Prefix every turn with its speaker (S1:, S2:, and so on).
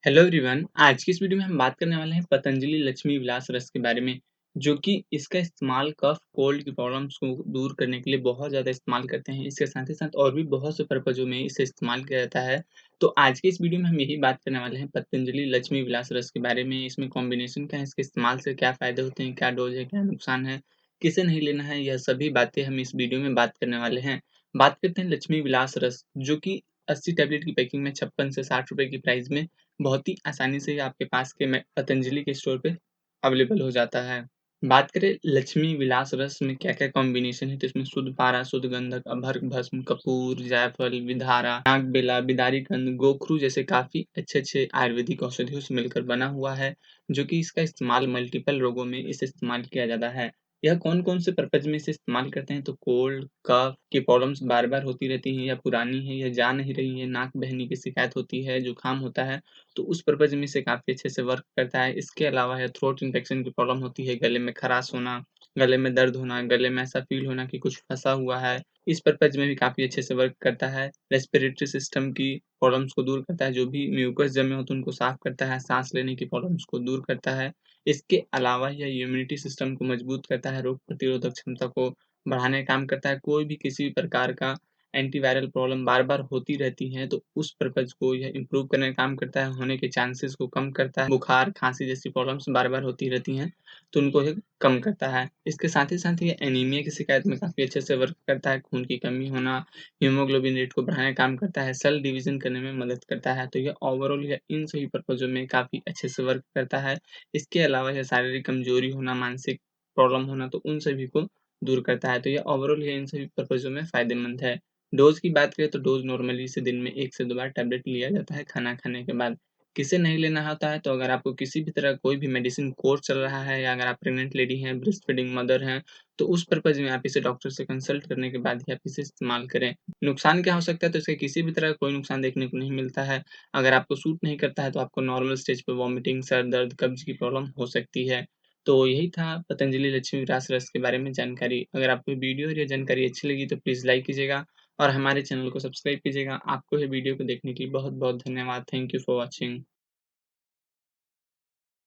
S1: Hello everyone. आज की इस वीडियो में हम बात करने वाले हैं पतंजलि लक्ष्मी विलास रस के बारे में, जो कि इसका इस्तेमाल कफ कोल्ड की प्रॉब्लम्स को दूर करने के लिए बहुत ज़्यादा इस्तेमाल करते हैं। इसके साथ ही साथ और भी बहुत से पर्पज़ों में इसे इस्तेमाल किया जाता है। तो आज की इस वीडियो में हम यही बात करने वाले हैं पतंजलि लक्ष्मी विलास रस के बारे में। इसमें कॉम्बिनेशन क्या है, इसके इस्तेमाल से क्या फ़ायदे होते हैं, क्या डोज़ है, क्या नुकसान है, किसे नहीं लेना है, यह सभी बातें हम इस वीडियो में बात करने वाले हैं। बात करते हैं लक्ष्मी विलास रस, जो कि 80 टैबलेट की पैकिंग में 56 से 60 रुपए की प्राइस में बहुत ही आसानी से आपके पास के में पतंजलि के स्टोर पे अवेलेबल हो जाता है। बात करें लक्ष्मी विलास रस में क्या-क्या कॉम्बिनेशन है, तो इसमें शुद्ध पारा, शुद्ध गंधक, अभर्क भस्म, कपूर, जायफल, विधारा, नागबेला, बिदारी कंद, गोखरू जैसे काफ़ी अच्छे-अच्छे आयुर्वेदिक औषधियों से मिलकर बना हुआ है, जो कि इसका इस्तेमाल मल्टीपल रोगों में इसे इस्तेमाल किया जाता है। यह कौन-कौन से पर्पज़ में इसे इस्तेमाल करते हैं, तो कोल्ड, कफ की प्रॉब्लम्स बार-बार होती रहती हैं या पुरानी है या जा नहीं रही है, नाक बहने की शिकायत होती है, जुकाम होता है, तो उस पर्पज़ में इसे काफ़ी अच्छे से वर्क करता है। इसके अलावा है थ्रोट इन्फेक्शन की प्रॉब्लम होती है, गले में खराश होना, गले में दर्द होना, गले में ऐसा फ़ील होना कि कुछ फँसा हुआ है, इस पर्पज़ में भी काफ़ी अच्छे से वर्क करता है। रेस्पिरेटरी सिस्टम की प्रॉब्लम्स को दूर करता है, जो भी म्यूकस जमे होते हैं उनको साफ़ करता है, साँस लेने की प्रॉब्लम्स को दूर करता है। इसके अलावा यह इम्यूनिटी सिस्टम को मजबूत करता है, रोग प्रतिरोधक क्षमता को बढ़ाने का काम करता है। कोई भी किसी भी प्रकार का एंटीवायरल प्रॉब्लम बार-बार होती रहती हैं, तो उस पर्पज़ को यह इम्प्रूव करने का काम करता है, होने के चांसेस को कम करता है। बुखार, खाँसी जैसी प्रॉब्लम्स बार-बार होती रहती हैं, तो उनको ये कम करता है। इसके साथ ही साथ ये एनीमिया की शिकायत में काफ़ी अच्छे से वर्क करता है, खून की कमी होना, हीमोग्लोबिन रेट को बढ़ाने का काम करता है, सेल डिवीज़न करने में मदद करता है। तो ये ओवरऑल यह इन सभी पर्पज़ों में काफ़ी अच्छे से वर्क करता है। इसके अलावा यह शारीरिक कमज़ोरी होना, मानसिक प्रॉब्लम होना, तो उन सभी को दूर करता है। तो ये ओवरऑल ये इन सभी पर्पज़ों में फ़ायदेमंद है। डोज़ की बात करें तो डोज़ नॉर्मली इसे दिन में 1 से 2 बार टैबलेट लिया जाता है खाना खाने के बाद। किसे नहीं लेना होता है, तो अगर आपको किसी भी तरह कोई भी मेडिसिन कोर्स चल रहा है या अगर आप प्रेग्नेंट लेडी हैं, ब्रेस्ट फीडिंग मदर हैं, तो उस पर्पज़ में आप इसे डॉक्टर से कंसल्ट करने के बाद ही आप इसे इस्तेमाल करें। नुकसान क्या हो सकता है, तो इसका किसी भी तरह का कोई नुकसान देखने को नहीं मिलता है। अगर आपको सूट नहीं करता है, तो आपको नॉर्मल स्टेज पे वॉमिटिंग, सर दर्द, कब्ज़ की प्रॉब्लम हो सकती है। तो यही था पतंजलि लक्ष्मी विलास रस के बारे में जानकारी। अगर आपको ये वीडियो और ये जानकारी अच्छी लगी तो प्लीज़ लाइक कीजिएगा और हमारे चैनल को सब्सक्राइब कीजिएगा। आपको ये वीडियो को देखने के लिए बहुत-बहुत धन्यवाद। Thank you for watching.